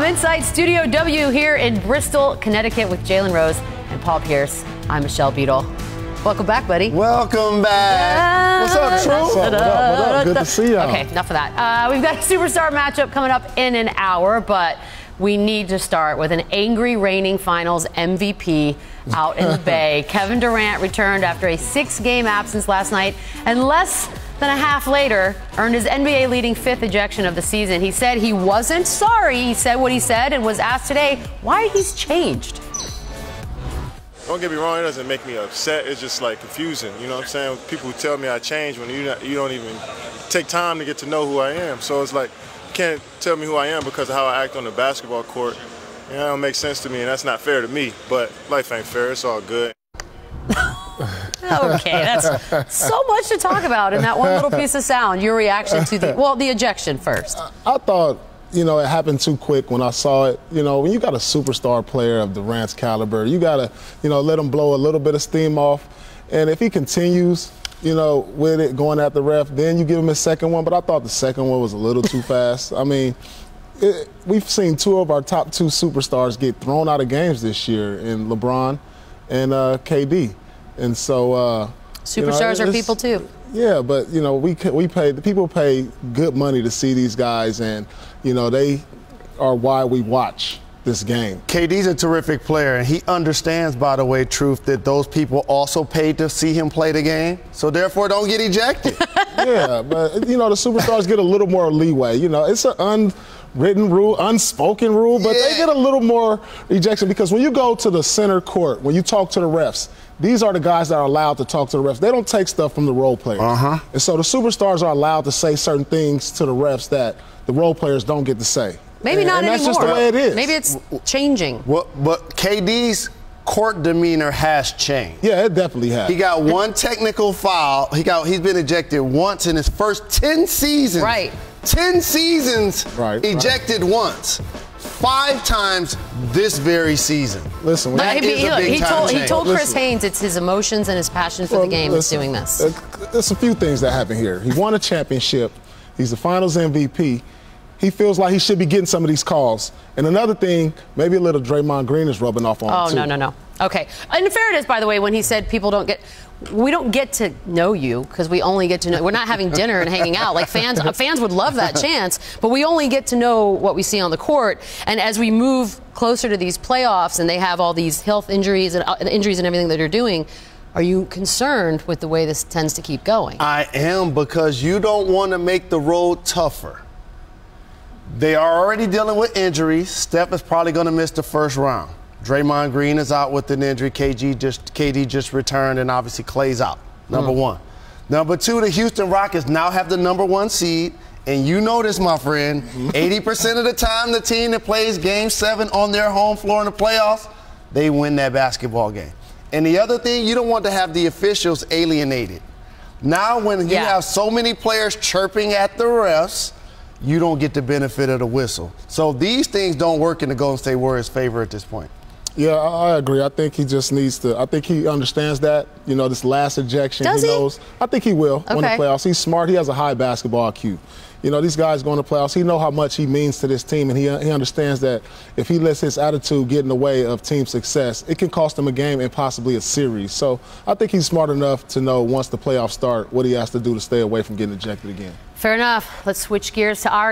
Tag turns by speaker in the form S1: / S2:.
S1: From Inside Studio W here in Bristol, Connecticut with Jalen Rose and Paul Pierce, I'm Michelle Beadle. Welcome back, buddy.
S2: Welcome back. What's up, True?
S3: What up? Good to see y'all.
S1: Okay, enough of that. We've got a superstar matchup coming up in an hour, but we need to start with an angry reigning finals MVP out in the Bay. Kevin Durant returned after a 6-game absence last night, and less than a half later earned his NBA leading 5th ejection of the season. He said he wasn't sorry. He said what he said and was asked today why he's changed.
S4: Don't get me wrong, it doesn't make me upset. It's just like confusing. You know what I'm saying? People who tell me I changed when you don't even take time to get to know who I am. So it's like, you can't tell me who I am because of how I act on the basketball court. You know, it don't make sense to me, and that's not fair to me. But life ain't fair. It's all good.
S1: Okay, that's so much to talk about in that one little piece of sound. Your reaction to the ejection first.
S3: I thought, it happened too quick when I saw it. When you got a superstar player of Durant's caliber, you got to, let him blow a little bit of steam off. And if he continues, with it going at the ref, then you give him his second one. But I thought the second one was a little too fast. I mean, we've seen 2 of our top 2 superstars get thrown out of games this year in LeBron and KD. And so
S1: superstars are people too.
S3: Yeah, but the people pay good money to see these guys, and they are why we watch this game.
S2: KD's a terrific player, and he understands, by the way, Truth, that those people also paid to see him play the game, so therefore don't get ejected.
S3: Yeah, but the superstars get a little more leeway. It's an unwritten rule, unspoken rule, but they get a little more ejection because when you go to the center court, when you talk to the refs, these are the guys that are allowed to talk to the refs. They don't take stuff from the role players. And so the superstars are allowed to say certain things to the refs that the role players don't get to say.
S1: Maybe not anymore.
S3: That's just the way it is.
S1: Maybe it's changing.
S2: Well, but KD's court demeanor has changed.
S3: Yeah, it definitely has.
S2: He got 1 technical foul. He's been ejected once in his first 10 seasons.
S1: Right.
S2: 10 seasons ejected once. 5 times this very season.
S3: Listen,
S1: he told Chris Haynes it's his emotions and his passion for the game that's doing this.
S3: There's a few things that happen here. He won a championship. He's the finals MVP. He feels like he should be getting some of these calls. And another thing, maybe a little Draymond Green is rubbing off on him, too.
S1: No. Okay. And fair it is, by the way, when he said we don't get to know you because we only get to know. We're not having dinner and hanging out. Like fans would love that chance, but we only get to know what we see on the court. And as we move closer to these playoffs and they have all these health injuries and everything that they're doing, are you concerned with the way this tends to keep going?
S2: I am, because you don't want to make the road tougher. They are already dealing with injuries. Steph is probably going to miss the first round. Draymond Green is out with an injury. KD just returned, and obviously Klay's out. Number 1. Number 2, the Houston Rockets now have the number 1 seed. And you know this, my friend, 80% of the time the team that plays Game 7 on their home floor in the playoffs, they win that basketball game. And the other thing, you don't want to have the officials alienated. Now when you have so many players chirping at the refs, you don't get the benefit of the whistle. So these things don't work in the Golden State Warriors' favor at this point.
S3: Yeah, I agree. I think he just needs to. I think he understands that. This last ejection.
S1: Does he?
S3: Knows. I think he will win the playoffs. He's smart. He has a high basketball IQ. These guys going to playoffs. He knows how much he means to this team, and he understands that if he lets his attitude get in the way of team success, it can cost him a game and possibly a series. So I think he's smart enough to know once the playoffs start what he has to do to stay away from getting ejected again.
S1: Fair enough. Let's switch gears to our